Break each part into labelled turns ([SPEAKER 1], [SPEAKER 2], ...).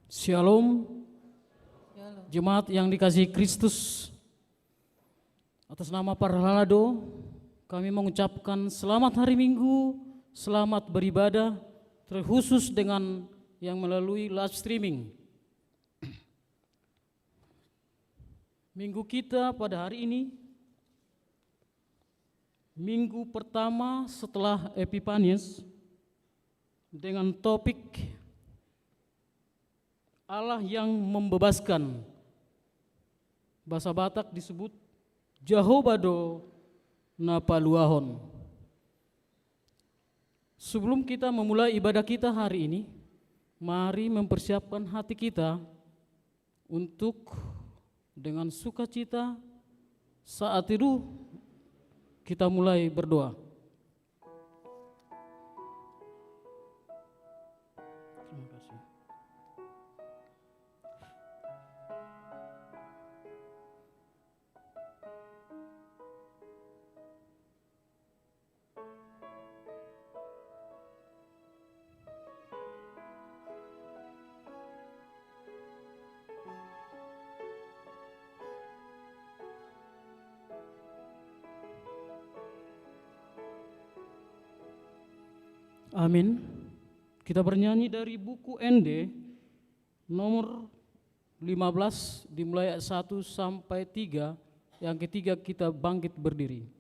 [SPEAKER 1] Shalom, jemaat yang dikasihi Kristus. Atas nama Parhalado, kami mengucapkan selamat hari Minggu, selamat beribadah, terkhusus dengan yang melalui live streaming. Minggu kita pada hari ini, minggu pertama setelah Epifanius, dengan topik Allah yang membebaskan. Bahasa Batak disebut Jahobado Napaluahon. Sebelum kita memulai ibadah kita hari ini, mari mempersiapkan hati kita untuk dengan sukacita saat itu kita mulai berdoa. Terima kasih. Amin. Kita bernyanyi dari buku ND nomor 15 dimulai ayat 1 sampai 3. Yang ketiga kita bangkit berdiri.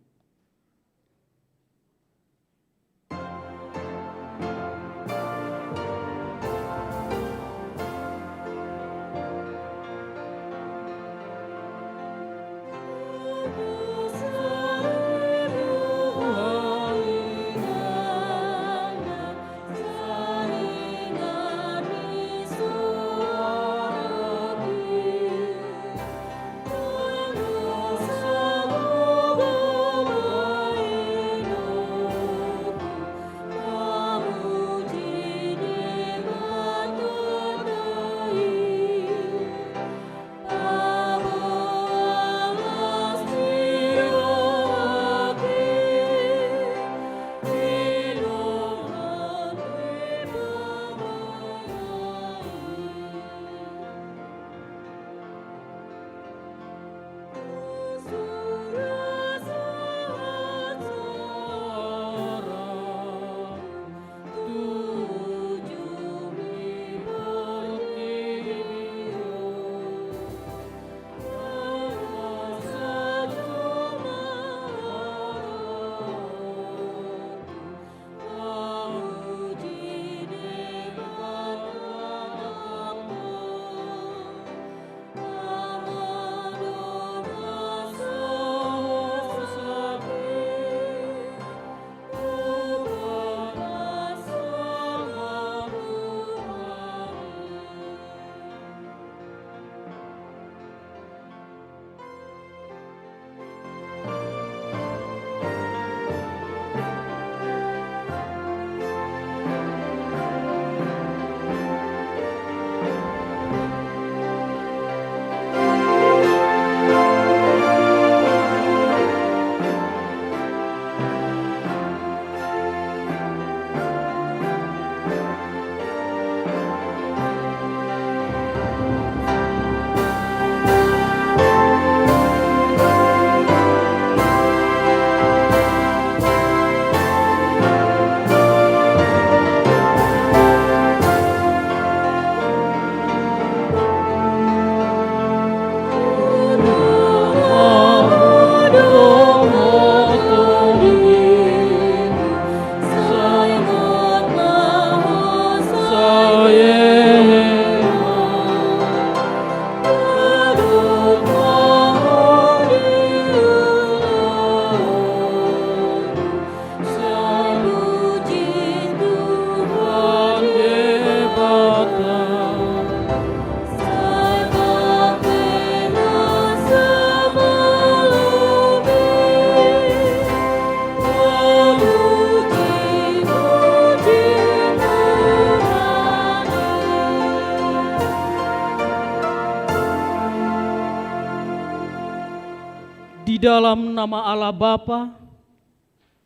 [SPEAKER 1] Di dalam nama Allah Bapa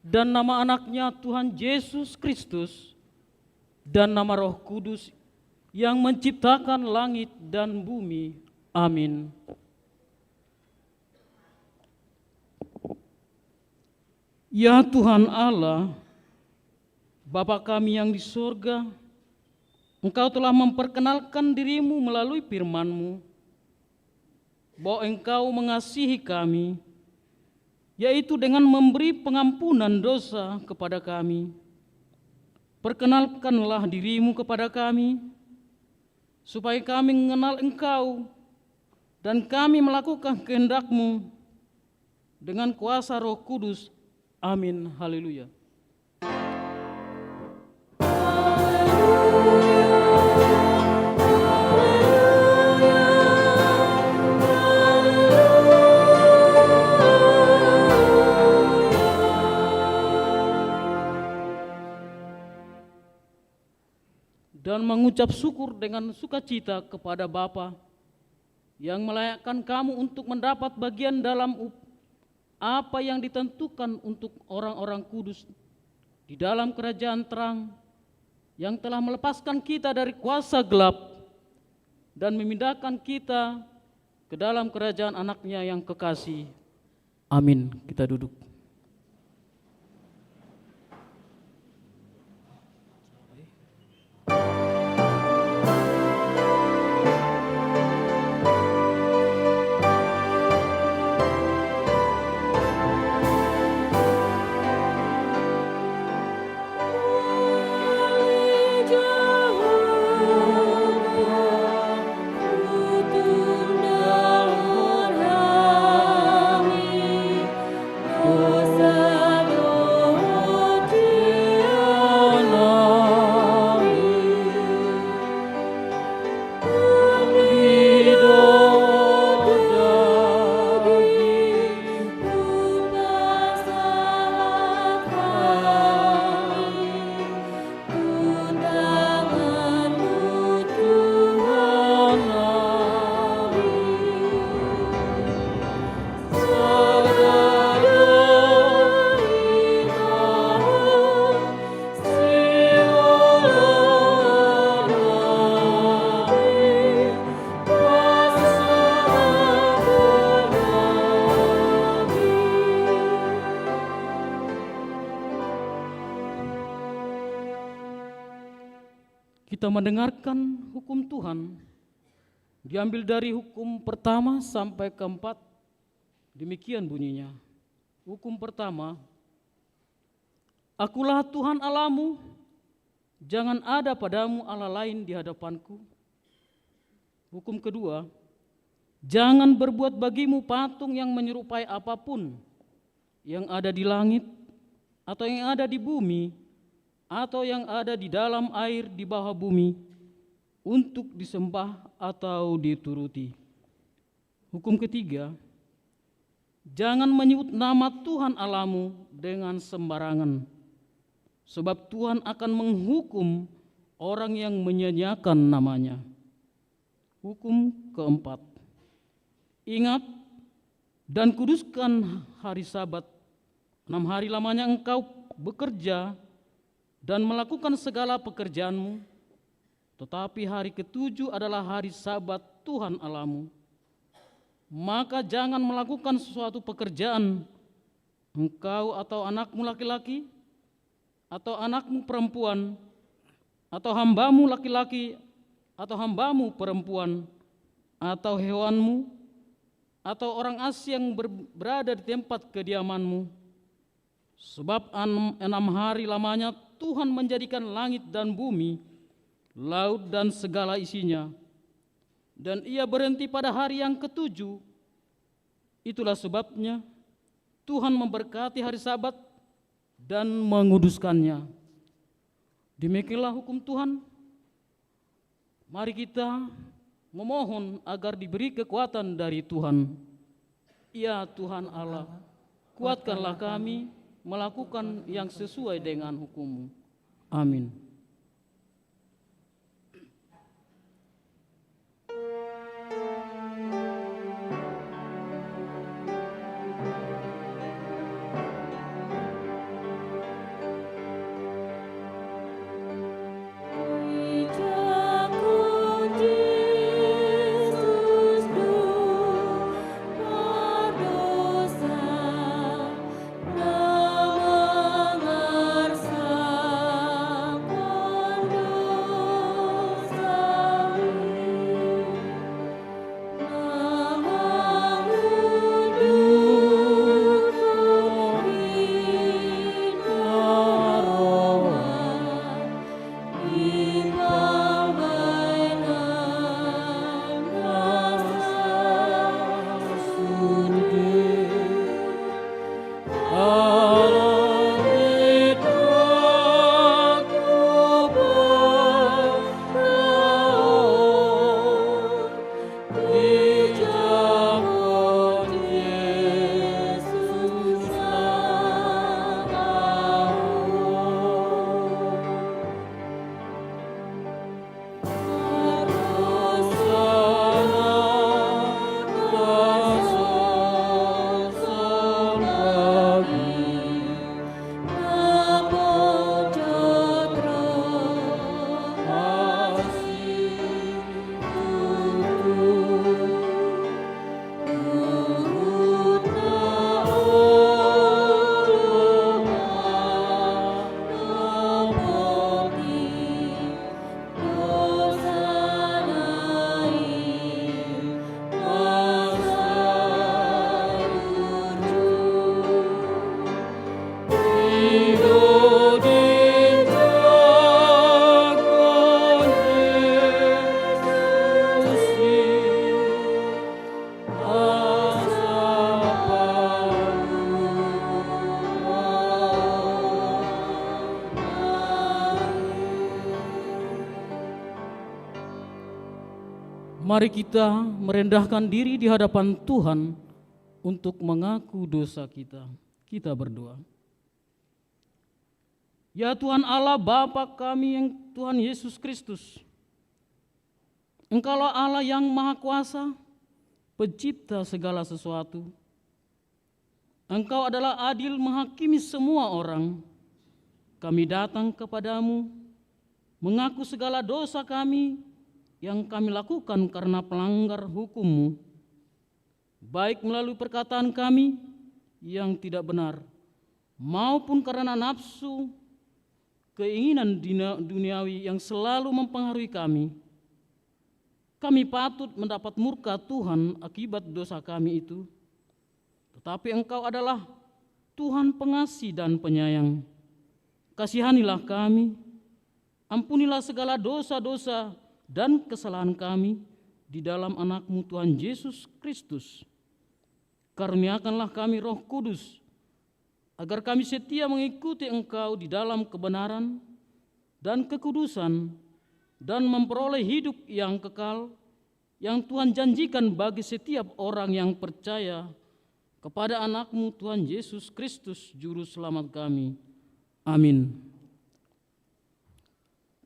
[SPEAKER 1] dan nama anaknya Tuhan Yesus Kristus dan nama Roh Kudus yang menciptakan langit dan bumi. Amin. Ya Tuhan Allah, Bapa kami yang di surga, Engkau telah memperkenalkan dirimu melalui firman-Mu, bahwa Engkau mengasihi kami, yaitu dengan memberi pengampunan dosa kepada kami. Perkenalkanlah dirimu kepada kami, supaya kami mengenal Engkau, dan kami melakukan kehendak-Mu dengan kuasa Roh Kudus. Amin. Haleluya. Dan mengucap syukur dengan sukacita kepada Bapa yang melayakkan kamu untuk mendapat bagian dalam apa yang ditentukan untuk orang-orang kudus di dalam kerajaan terang, yang telah melepaskan kita dari kuasa gelap dan memindahkan kita ke dalam kerajaan anaknya yang kekasih. Amin. Kita duduk. Kita mendengarkan hukum Tuhan, diambil dari hukum pertama sampai keempat. Demikian bunyinya. Hukum pertama, Akulah Tuhan Allahmu, jangan ada padamu Allah lain di hadapanku. Hukum kedua, jangan berbuat bagimu patung yang menyerupai apapun yang ada di langit, atau yang ada di bumi, atau yang ada di dalam air di bawah bumi, untuk disembah atau dituruti. Hukum ketiga, jangan menyebut nama Tuhan Allahmu dengan sembarangan, sebab Tuhan akan menghukum orang yang menyia-nyiakan namanya. Hukum keempat, ingat dan kuduskan hari Sabat. 6 hari lamanya engkau bekerja dan melakukan segala pekerjaanmu, tetapi hari ke-7 adalah hari Sabat Tuhan Allahmu. Maka jangan melakukan sesuatu pekerjaan, engkau atau anakmu laki-laki, atau anakmu perempuan, atau hambamu laki-laki, atau hambamu perempuan, atau hewanmu, atau orang asing yang berada di tempat kediamanmu. Sebab 6 hari lamanya Tuhan menjadikan langit dan bumi, laut dan segala isinya, dan Ia berhenti pada hari yang ke-7. Itulah sebabnya Tuhan memberkati hari Sabat dan menguduskannya. Demikianlah hukum Tuhan. Mari kita memohon agar diberi kekuatan dari Tuhan. Ya Tuhan Allah, kuatkanlah kami melakukan yang sesuai dengan hukum-Mu. Amin.
[SPEAKER 2] Gerejaku
[SPEAKER 1] Mari kita merendahkan diri di hadapan Tuhan untuk mengaku dosa kita. Kita berdoa. Ya Tuhan Allah Bapa kami yang Tuhan Yesus Kristus, Engkaulah Allah yang Maha Kuasa, pencipta segala sesuatu. Engkau adalah adil menghakimi semua orang. Kami datang kepadamu, mengaku segala dosa kami yang kami lakukan karena pelanggar hukum-Mu, baik melalui perkataan kami yang tidak benar, maupun karena nafsu, keinginan duniawi yang selalu mempengaruhi kami. Kami patut mendapat murka Tuhan akibat dosa kami itu. Tetapi Engkau adalah Tuhan pengasih dan penyayang. Kasihanilah kami, ampunilah segala dosa-dosa dan kesalahan kami di dalam anak-Mu Tuhan Yesus Kristus. Karuniakanlah kami Roh Kudus, agar kami setia mengikuti Engkau di dalam kebenaran dan kekudusan, dan memperoleh hidup yang kekal yang Tuhan janjikan bagi setiap orang yang percaya kepada anak-Mu Tuhan Yesus Kristus Juru Selamat kami. Amin.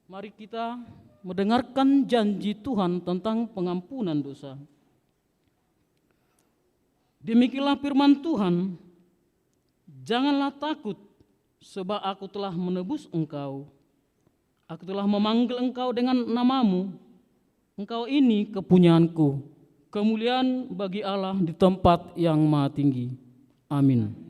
[SPEAKER 1] Mari kita mendengarkan janji Tuhan tentang pengampunan dosa. Demikianlah firman Tuhan, janganlah takut, sebab aku telah menebus engkau. Aku telah memanggil engkau dengan namamu. Engkau ini kepunyaanku. Kemuliaan bagi Allah di tempat yang maha tinggi. Amin.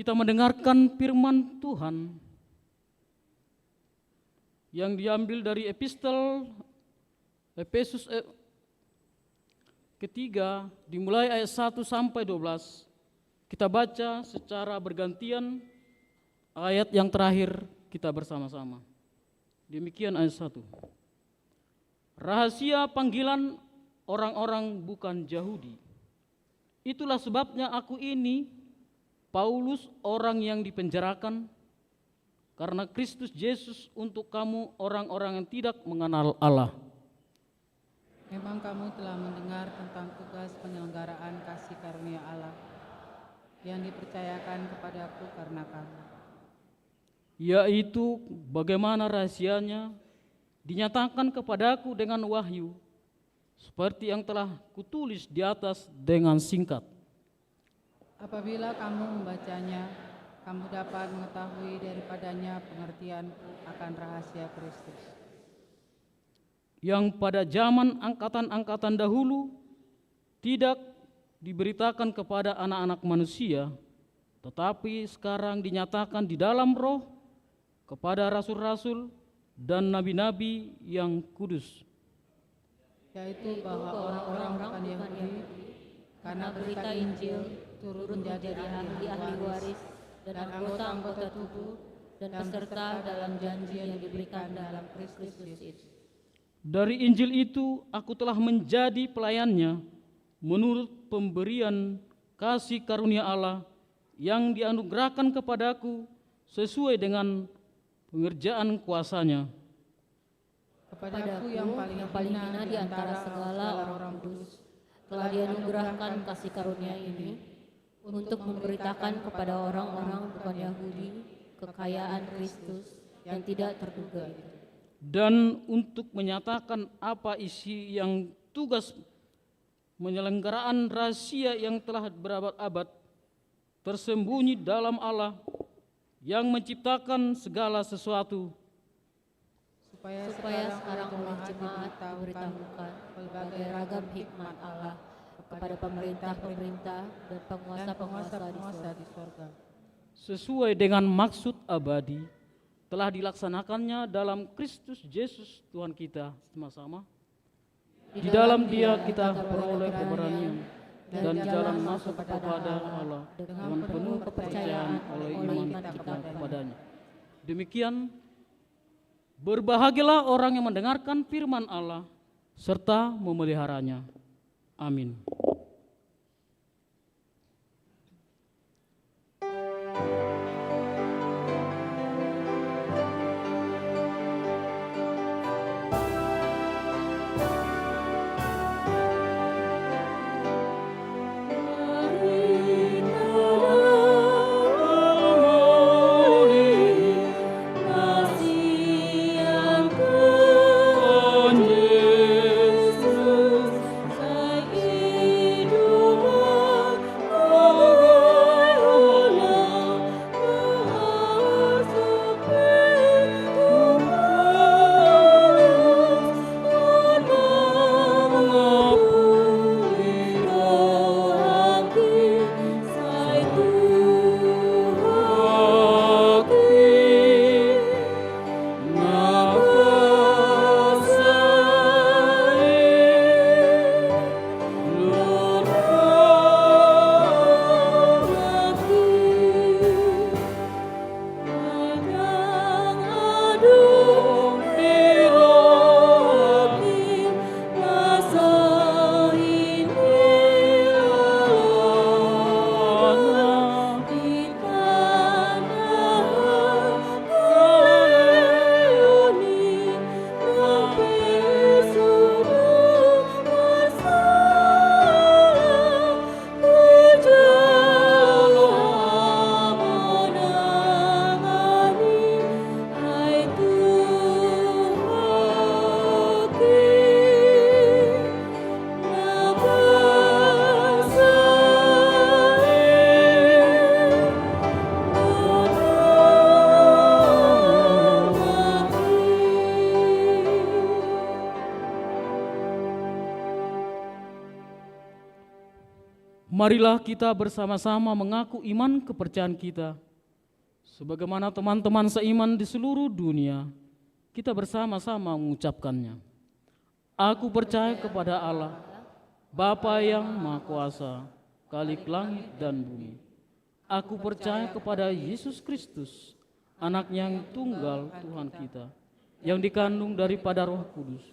[SPEAKER 1] Kita mendengarkan firman Tuhan yang diambil dari epistel Efesus ketiga, dimulai ayat 1 sampai 12. Kita baca secara bergantian ayat yang terakhir kita bersama-sama. Demikian ayat 1. Rahasia panggilan orang-orang bukan Yahudi. Itulah sebabnya aku ini, Paulus, orang yang dipenjarakan karena Kristus Yesus untuk kamu orang-orang yang tidak mengenal Allah.
[SPEAKER 2] Memang kamu telah mendengar tentang tugas penyelenggaraan kasih karunia Allah yang dipercayakan kepadaku karena kamu,
[SPEAKER 1] yaitu bagaimana rahasianya dinyatakan kepadaku dengan wahyu, seperti yang telah kutulis di atas dengan singkat.
[SPEAKER 2] Apabila kamu membacanya, kamu dapat mengetahui daripadanya pengertianku akan rahasia Kristus,
[SPEAKER 1] yang pada zaman angkatan-angkatan dahulu tidak diberitakan kepada anak-anak manusia, tetapi sekarang dinyatakan di dalam Roh kepada rasul-rasul dan nabi-nabi yang kudus,
[SPEAKER 2] yaitu bahwa orang-orang bukan Yahudi karena berita Injil turut menjadi ahli waris dan anggota-anggota tubuh dan peserta dalam janji yang diberikan dalam Kristus Yesus.
[SPEAKER 1] Dari Injil itu aku telah menjadi pelayannya menurut pemberian kasih karunia Allah yang dianugerahkan kepadaku sesuai dengan pengerjaan kuasa-Nya.
[SPEAKER 2] Kepadaku yang paling hina di antara segala orang kudus telah dianugerahkan kasih karunia ini untuk memberitakan kepada orang-orang bukan Yahudi kekayaan Kristus yang tidak terduga itu.
[SPEAKER 1] dan untuk menyatakan apa isi yang tugas penyelenggaraan rahasia yang telah berabad-abad tersembunyi dalam Allah yang menciptakan segala sesuatu,
[SPEAKER 2] supaya sekarang oleh jemaat diberitahukan berbagai ragam hikmat Allah kepada pemerintah-pemerintah dan penguasa-penguasa di sorga,
[SPEAKER 1] sesuai dengan maksud abadi telah dilaksanakannya dalam Kristus Yesus Tuhan kita. Sama-sama. Di dalam Dia kita peroleh keberanian dan jalan masuk kepada Allah dengan penuh kepercayaan oleh iman kita kepadanya. Demikian, berbahagialah orang yang mendengarkan firman Allah serta memeliharanya. Amin. Marilah kita bersama-sama mengaku iman kepercayaan kita. Sebagaimana teman-teman seiman di seluruh dunia, kita bersama-sama mengucapkannya. Aku percaya kepada Allah, Bapa yang Maha Kuasa, Khalik langit dan bumi. Aku percaya kepada Yesus Kristus, Anak yang tunggal Tuhan kita, yang dikandung daripada Roh Kudus,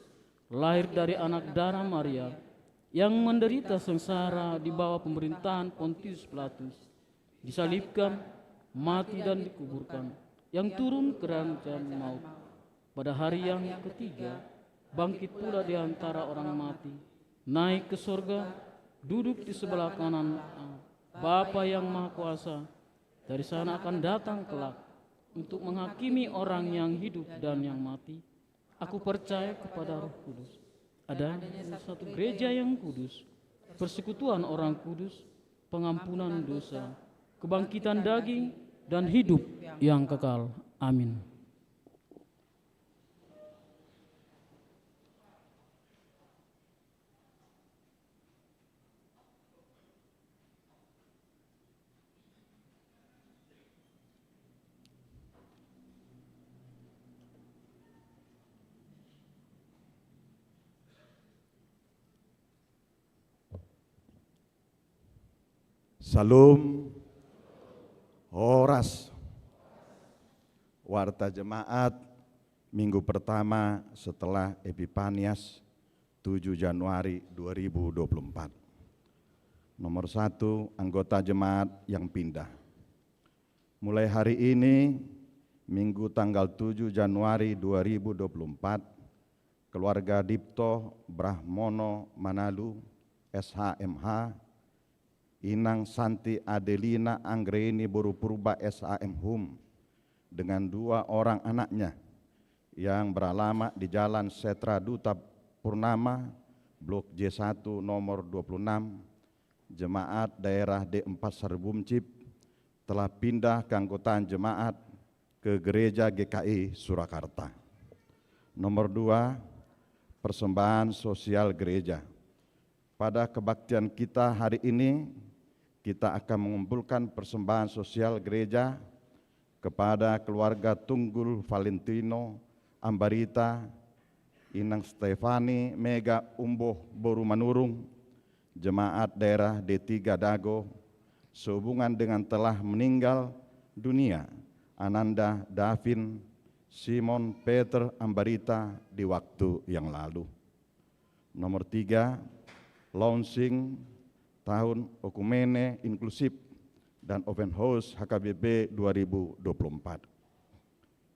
[SPEAKER 1] lahir dari anak darah Maria, yang menderita sengsara di bawah pemerintahan Pontius Pilatus, disalibkan, mati dan dikuburkan, yang turun ke kerajaan maut. Pada hari yang ketiga, bangkit pula di antara orang mati, naik ke surga, duduk di sebelah kanan Bapa yang Maha Kuasa. Dari sana akan datang kelak untuk menghakimi orang yang hidup dan yang mati. Aku percaya kepada Roh Kudus, ada satu gereja yang kudus, persekutuan orang kudus, pengampunan dosa, kebangkitan daging, dan hidup yang kekal. Amin.
[SPEAKER 3] Salam Horas. Warta jemaat minggu pertama setelah Epifanias 7 Januari 2024. Nomor 1, anggota jemaat yang pindah. Mulai hari ini, Minggu tanggal 7 Januari 2024, keluarga Dipto Brahmono Manalu, SHMH, Inang Santi Adelina Anggreni Borupurba SHM Hum, dengan 2 orang anaknya, yang beralamat di Jalan Setra Duta Purnama, Blok J1 nomor 26, Jemaat Daerah D4 Serbumcip telah pindah keanggotaan jemaat ke Gereja GKI Surakarta. Nomor 2, persembahan sosial gereja. Pada kebaktian kita hari ini, kita akan mengumpulkan persembahan sosial gereja kepada keluarga Tunggul Valentino Ambarita, Inang Stefani Mega Umboh Boru Manurung, Jemaat Daerah D3 Dago, sehubungan dengan telah meninggal dunia Ananda Davin Simon Peter Ambarita di waktu yang lalu. Nomor 3, launching tahun Okumene Inklusif dan Open House HKBP 2024.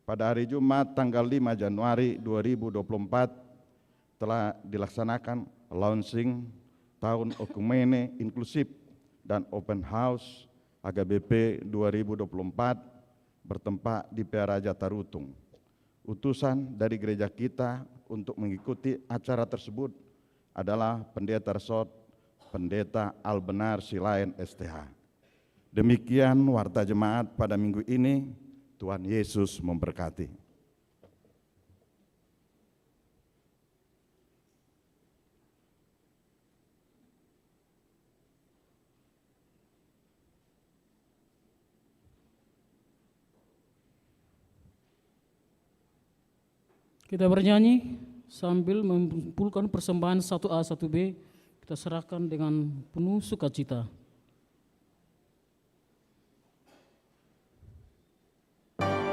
[SPEAKER 3] Pada hari Jumat tanggal 5 Januari 2024 telah dilaksanakan launching tahun Okumene Inklusif dan Open House HKBP 2024 bertempat di Pearaja Tarutung. Utusan dari gereja kita untuk mengikuti acara tersebut adalah Pendeta Resort Pendeta Albenar Silain STH. Demikian warta jemaat pada minggu ini. Tuhan Yesus memberkati.
[SPEAKER 1] Kita bernyanyi sambil mengumpulkan persembahan 1A 1B, kita serahkan dengan penuh sukacita.
[SPEAKER 4] Amen.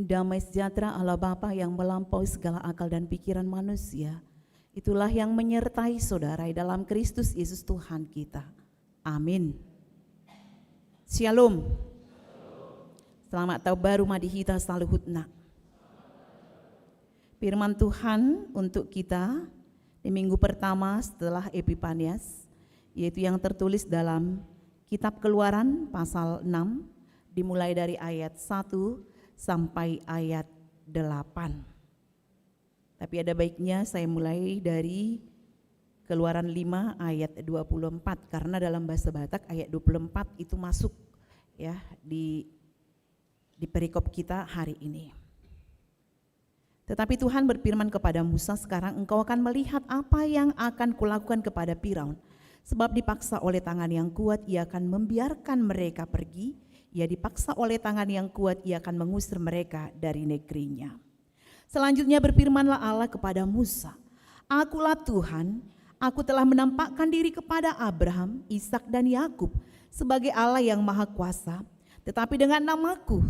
[SPEAKER 4] Damai sejahtera Allah Bapa yang melampaui segala akal dan pikiran manusia, itulah yang menyertai saudara dalam Kristus Yesus Tuhan kita. Amin. Shalom. Selamat tahun baru Madihita Saluhutna. Firman Tuhan untuk kita di minggu pertama setelah Epifanias, yaitu yang tertulis dalam Kitab Keluaran pasal 6, dimulai dari ayat 1 sampai ayat 8. Tapi ada baiknya saya mulai dari Keluaran 5 ayat 24, karena dalam bahasa Batak ayat 24 itu masuk ya di perikop kita hari ini. Tetapi Tuhan berfirman kepada Musa, sekarang engkau akan melihat apa yang akan kulakukan kepada Firaun. Sebab dipaksa oleh tangan yang kuat, ia akan membiarkan mereka pergi. Ia dipaksa oleh tangan yang kuat, ia akan mengusir mereka dari negerinya. Selanjutnya berfirmanlah Allah kepada Musa, Akulah Tuhan, aku telah menampakkan diri kepada Abraham, Ishak dan Yakub sebagai Allah yang Maha Kuasa. Tetapi dengan namaku,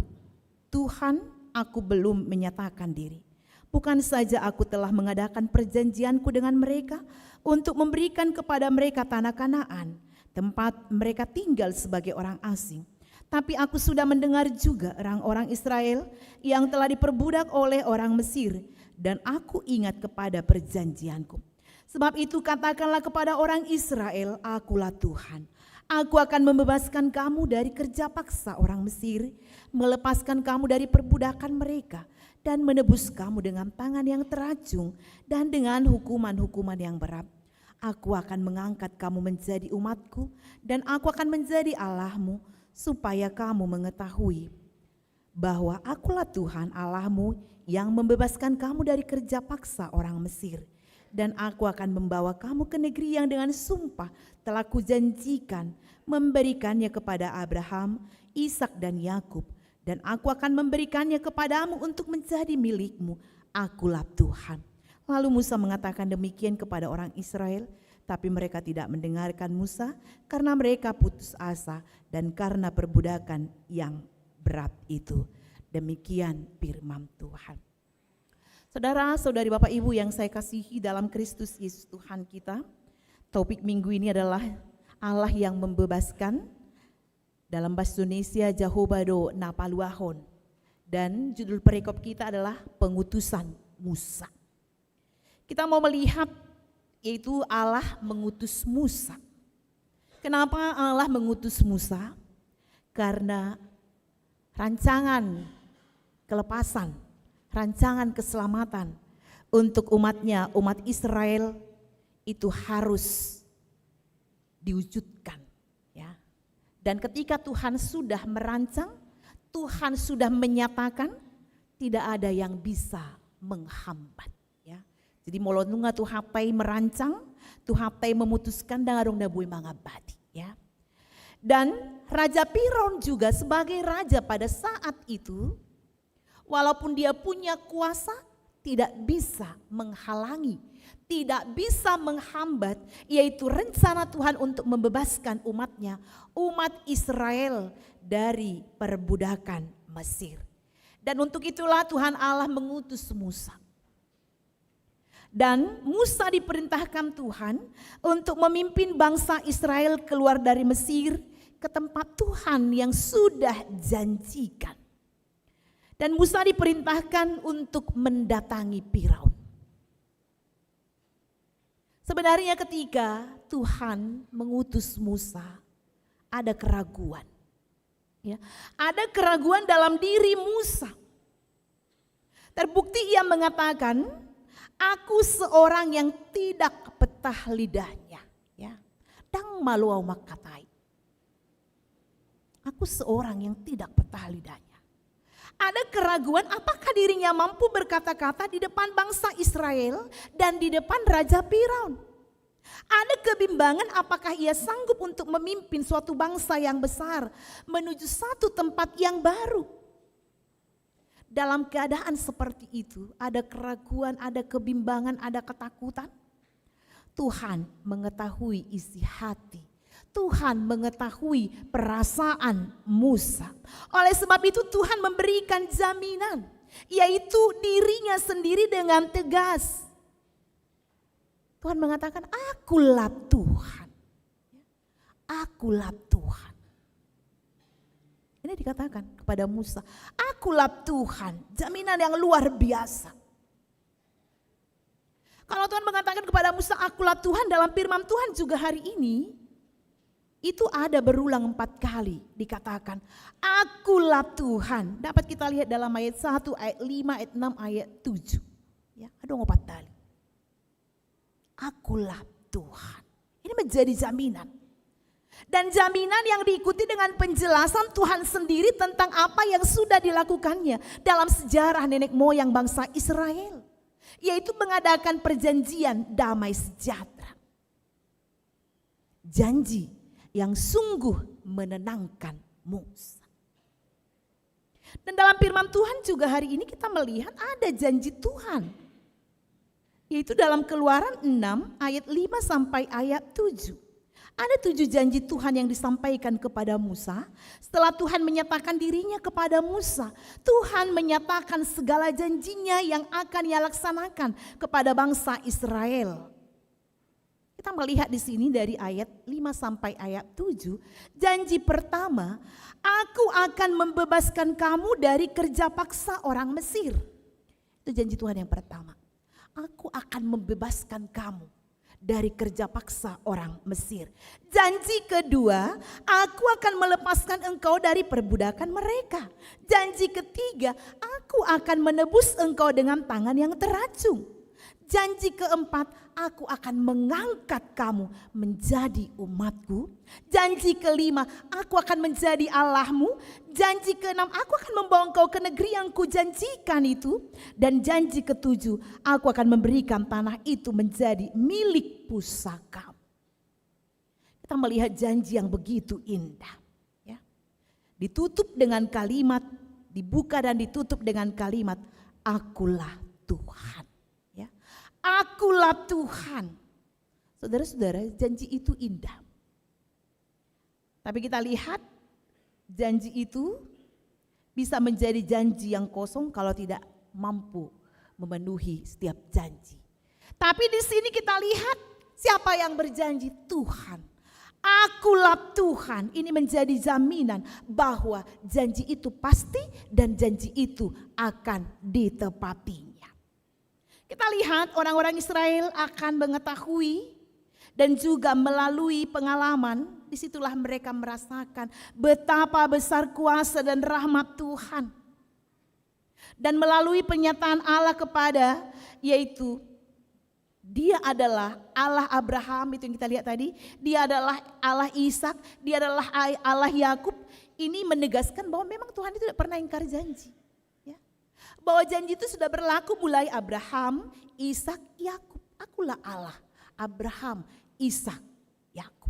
[SPEAKER 4] Tuhan, aku belum menyatakan diri. Bukan saja aku telah mengadakan perjanjianku dengan mereka untuk memberikan kepada mereka tanah Kanaan, tempat mereka tinggal sebagai orang asing. Tapi aku sudah mendengar juga orang-orang Israel yang telah diperbudak oleh orang Mesir, dan aku ingat kepada perjanjianku. Sebab itu katakanlah kepada orang Israel, Akulah Tuhan. Aku akan membebaskan kamu dari kerja paksa orang Mesir, melepaskan kamu dari perbudakan mereka, dan menebus kamu dengan tangan yang teracung dan dengan hukuman-hukuman yang berat. Aku akan mengangkat kamu menjadi umatku, dan aku akan menjadi Allahmu, supaya kamu mengetahui bahwa akulah Tuhan Allahmu yang membebaskan kamu dari kerja paksa orang Mesir. Dan aku akan membawa kamu ke negeri yang dengan sumpah telah kujanjikan memberikannya kepada Abraham, Ishak dan Yakub. Dan aku akan memberikannya kepadamu untuk menjadi milikmu. Akulah Tuhan. Lalu Musa mengatakan demikian kepada orang Israel, tapi mereka tidak mendengarkan Musa karena mereka putus asa dan karena perbudakan yang berat itu. Demikian firman Tuhan. Saudara-saudari Bapak Ibu yang saya kasihi dalam Kristus Yesus Tuhan kita, topik minggu ini adalah Allah yang membebaskan. Dalam bahasa Indonesia Jahobado Napaluahon, dan judul perikop kita adalah pengutusan Musa. Kita mau melihat yaitu Allah mengutus Musa. Kenapa Allah mengutus Musa? Karena rancangan kelepasan, rancangan keselamatan untuk umatnya, umat Israel itu harus diwujudkan. Ya. Dan ketika Tuhan sudah merancang, Tuhan sudah menyatakan, tidak ada yang bisa menghambat. Jadi molonunga Tuhapai merancang, Tuhapai memutuskan dangarong dabui mangabadi, ya. Dan Raja Firaun juga sebagai raja pada saat itu, walaupun dia punya kuasa, tidak bisa menghalangi, tidak bisa menghambat, yaitu rencana Tuhan untuk membebaskan umatnya, umat Israel dari perbudakan Mesir. Dan untuk itulah Tuhan Allah mengutus Musa. Dan Musa diperintahkan Tuhan untuk memimpin bangsa Israel keluar dari Mesir ke tempat Tuhan yang sudah janjikan. Dan Musa diperintahkan untuk mendatangi Firaun. Sebenarnya ketika Tuhan mengutus Musa, ada keraguan. Ya, ada keraguan dalam diri Musa. Terbukti ia mengatakan, aku seorang yang tidak petah lidahnya, ya. Dang maluau makatai. Aku seorang yang tidak petah lidahnya. Ada keraguan apakah dirinya mampu berkata-kata di depan bangsa Israel dan di depan Raja Firaun. Ada kebimbangan apakah ia sanggup untuk memimpin suatu bangsa yang besar menuju satu tempat yang baru. Dalam keadaan seperti itu, ada keraguan, ada kebimbangan, ada ketakutan. Tuhan mengetahui isi hati. Tuhan mengetahui perasaan Musa. Oleh sebab itu Tuhan memberikan jaminan. yaitu dirinya sendiri dengan tegas. Tuhan mengatakan, akulah Tuhan. Akulah Tuhan. Ini dikatakan kepada Musa, akulah Tuhan, jaminan yang luar biasa. Kalau Tuhan mengatakan kepada Musa, akulah Tuhan, dalam firman Tuhan juga hari ini, itu ada berulang 4 kali dikatakan, akulah Tuhan. Dapat kita lihat dalam ayat 1, ayat 5, ayat 6, ayat 7. Ya, ada 4 kali. Akulah Tuhan. Ini menjadi jaminan. Dan jaminan yang diikuti dengan penjelasan Tuhan sendiri tentang apa yang sudah dilakukannya dalam sejarah nenek moyang bangsa Israel. Yaitu mengadakan perjanjian damai sejahtera. Janji yang sungguh menenangkan Musa. Dan dalam firman Tuhan juga hari ini kita melihat ada janji Tuhan. Yaitu dalam Keluaran 6 ayat 5 sampai ayat 7. Ada 7 janji Tuhan yang disampaikan kepada Musa. Setelah Tuhan menyatakan dirinya kepada Musa, Tuhan menyatakan segala janjinya yang akan ia laksanakan kepada bangsa Israel. Kita melihat di sini dari ayat 5 sampai ayat 7. Janji pertama, aku akan membebaskan kamu dari kerja paksa orang Mesir. Itu janji Tuhan yang pertama. Aku akan membebaskan kamu dari kerja paksa orang Mesir. Janji kedua, aku akan melepaskan engkau dari perbudakan mereka. Janji ketiga, aku akan menebus engkau dengan tangan yang teracung. Janji keempat, aku akan mengangkat kamu menjadi umatku. Janji kelima, aku akan menjadi Allahmu. Janji keenam, aku akan membawa engkau ke negeri yang kujanjikan itu. Dan janji ketujuh, aku akan memberikan tanah itu menjadi milik pusaka. Kita melihat janji yang begitu indah. Ya. Ditutup dengan kalimat, dibuka dan ditutup dengan kalimat, akulah Tuhan. Akulah Tuhan. Saudara-saudara, janji itu indah. Tapi kita lihat janji itu bisa menjadi janji yang kosong kalau tidak mampu memenuhi setiap janji. Tapi di sini kita lihat siapa yang berjanji? Tuhan. Akulah Tuhan. Ini menjadi jaminan bahwa janji itu pasti dan janji itu akan ditepatinya. Kita lihat orang-orang Israel akan mengetahui dan juga melalui pengalaman, disitulah mereka merasakan betapa besar kuasa dan rahmat Tuhan. Dan melalui pernyataan Allah kepada, yaitu Dia adalah Allah Abraham, itu yang kita lihat tadi. Dia adalah Allah Ishak, Dia adalah Allah Yakub. Ini menegaskan bahwa memang Tuhan itu tidak pernah ingkar janji. Bahwa janji itu sudah berlaku mulai Abraham, Ishak, Yakub. Akulah Allah, Abraham, Ishak, Yakub.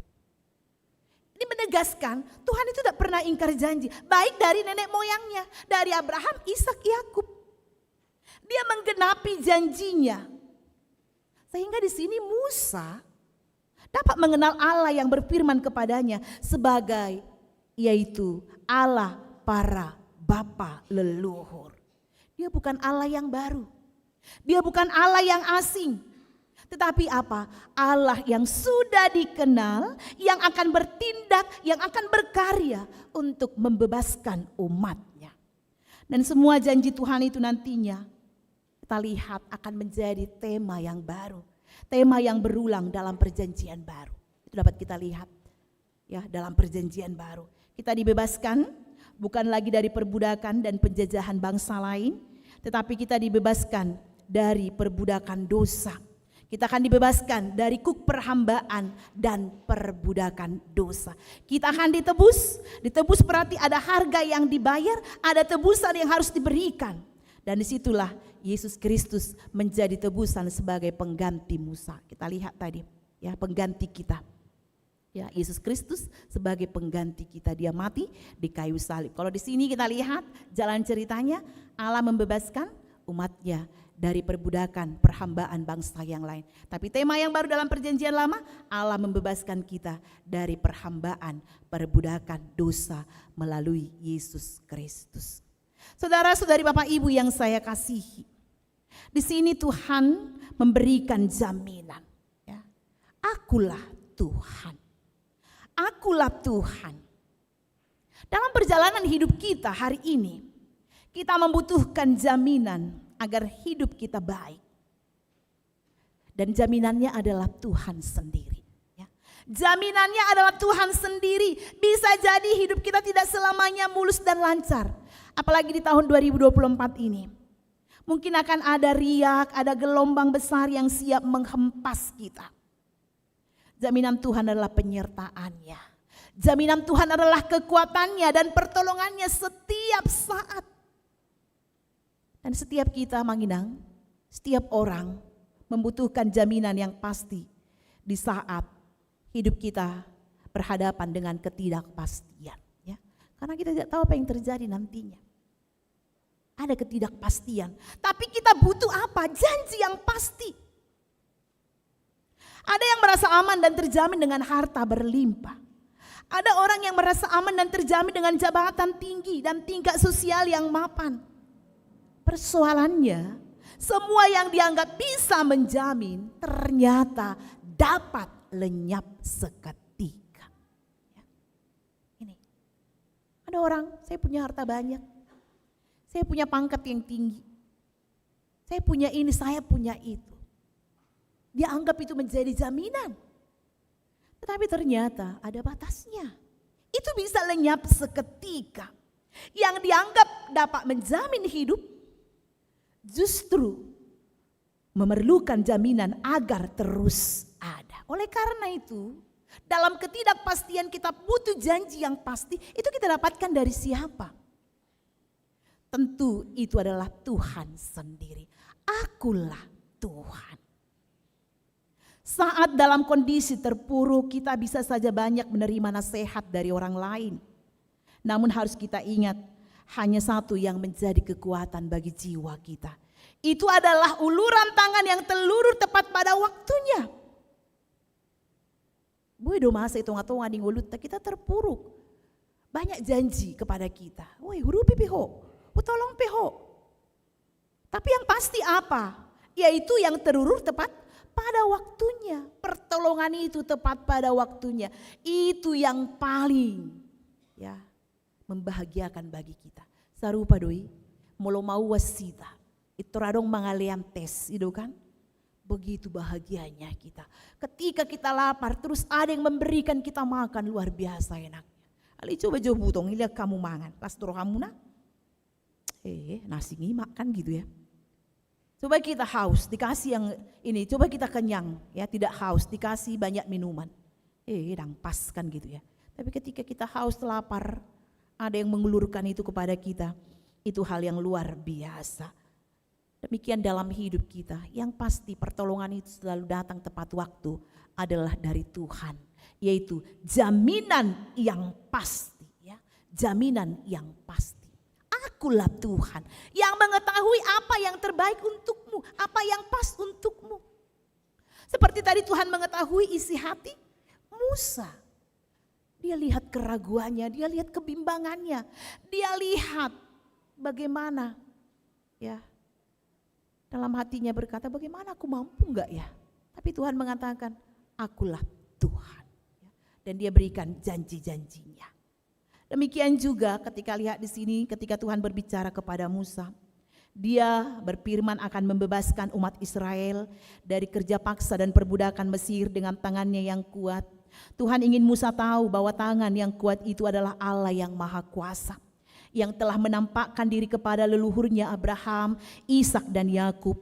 [SPEAKER 4] Ini menegaskan Tuhan itu tidak pernah ingkar janji. Baik dari nenek moyangnya, dari Abraham, Ishak, Yakub. Dia menggenapi janjinya. Sehingga di sini Musa dapat mengenal Allah yang berfirman kepadanya sebagai yaitu Allah para bapa leluhur. Dia bukan Allah yang baru. Dia bukan Allah yang asing. Tetapi apa? Allah yang sudah dikenal, yang akan bertindak, yang akan berkarya untuk membebaskan umatnya. Dan semua janji Tuhan itu nantinya kita lihat akan menjadi tema yang baru. Tema yang berulang dalam perjanjian baru. Itu dapat kita lihat ya dalam perjanjian baru. Kita dibebaskan bukan lagi dari perbudakan dan penjajahan bangsa lain, tetapi kita dibebaskan dari perbudakan dosa. Kita akan dibebaskan dari kuk perhambaan dan perbudakan dosa. Kita akan ditebus. Ditebus berarti ada harga yang dibayar, ada tebusan yang harus diberikan. Dan disitulah Yesus Kristus menjadi tebusan sebagai pengganti Musa. Kita lihat tadi ya, pengganti kita. Ya, Yesus Kristus sebagai pengganti kita, Dia mati di kayu salib. Kalau di sini kita lihat jalan ceritanya, Allah membebaskan umatnya dari perbudakan, perhambaan bangsa yang lain. Tapi tema yang baru dalam perjanjian lama, Allah membebaskan kita dari perhambaan, perbudakan dosa melalui Yesus Kristus. Saudara-saudari, Bapak Ibu yang saya kasihi, di sini Tuhan memberikan jaminan. Ya. Akulah Tuhan. Akulah Tuhan. Dalam perjalanan hidup kita hari ini, kita membutuhkan jaminan agar hidup kita baik. Dan jaminannya adalah Tuhan sendiri. Ya. Jaminannya adalah Tuhan sendiri. Bisa jadi hidup kita tidak selamanya mulus dan lancar. Apalagi di tahun 2024 ini. Mungkin akan ada riak, ada gelombang besar yang siap menghempas kita. Jaminan Tuhan adalah penyertaannya. Jaminan Tuhan adalah kekuatannya dan pertolongannya setiap saat. Dan setiap kita, Manginang, setiap orang membutuhkan jaminan yang pasti di saat hidup kita berhadapan dengan ketidakpastian. Ya. Karena kita tidak tahu apa yang terjadi nantinya. Ada ketidakpastian. Tapi kita butuh apa? Janji yang pasti. Ada yang merasa aman dan terjamin dengan harta berlimpah. Ada orang yang merasa aman dan terjamin dengan jabatan tinggi dan tingkat sosial yang mapan. Persoalannya, semua yang dianggap bisa menjamin ternyata dapat lenyap seketika. Ya. Ini, ada orang, saya punya harta banyak. Saya punya pangkat yang tinggi. Saya punya ini, saya punya itu. Dia anggap itu menjadi jaminan. Tetapi ternyata ada batasnya. Itu bisa lenyap seketika. Yang dianggap dapat menjamin hidup justru memerlukan jaminan agar terus ada. Oleh karena itu, dalam ketidakpastian kita butuh janji yang pasti. Itu kita dapatkan dari siapa? Tentu itu adalah Tuhan sendiri. Akulah Tuhan. Saat dalam kondisi terpuruk, kita bisa saja banyak menerima nasihat dari orang lain. Namun harus kita ingat, hanya satu yang menjadi kekuatan bagi jiwa kita. Itu adalah uluran tangan yang terlurus tepat pada waktunya. Boy do masa itu ngatonga di ngulut kita terpuruk. Banyak janji kepada kita. Woi, hurupi piho. Tolong peho. Tapi yang pasti apa? Yaitu yang terurur tepat pada waktunya. Pertolongan itu tepat pada waktunya. Itu yang paling ya membahagiakan bagi kita. Sarupa doi, molo mau wasita. Itu radong mangaleam tes, itu kan? Begitu bahagianya kita. Ketika kita lapar, terus ada yang memberikan kita makan, luar biasa enaknya. Ali coba butong, lihat kamu mangan. Pas toro kamu nak. Nasi ngimak kan gitu ya. Coba kita haus, dikasih yang ini, coba kita kenyang, ya tidak haus, dikasih banyak minuman. Dan pas kan gitu ya. Tapi ketika kita haus, lapar, ada yang mengulurkan itu kepada kita, itu hal yang luar biasa. Demikian dalam hidup kita, yang pasti pertolongan itu selalu datang tepat waktu adalah dari Tuhan, yaitu jaminan yang pasti, ya, jaminan yang pasti. Akulah Tuhan yang mengetahui apa yang terbaik untukmu, apa yang pas untukmu. Seperti tadi Tuhan mengetahui isi hati Musa. Dia lihat keraguannya, dia lihat kebimbangannya, dia lihat bagaimana ya dalam hatinya berkata, bagaimana aku mampu enggak ya? Tapi Tuhan mengatakan, akulah Tuhan. Dan dia berikan janji-janjinya. Demikian juga ketika lihat di sini ketika Tuhan berbicara kepada Musa, dia berfirman akan membebaskan umat Israel dari kerja paksa dan perbudakan Mesir dengan tangannya yang kuat. Tuhan ingin Musa tahu bahwa tangan yang kuat itu adalah Allah yang Maha Kuasa, yang telah menampakkan diri kepada leluhurnya Abraham, Ishak dan Yakub.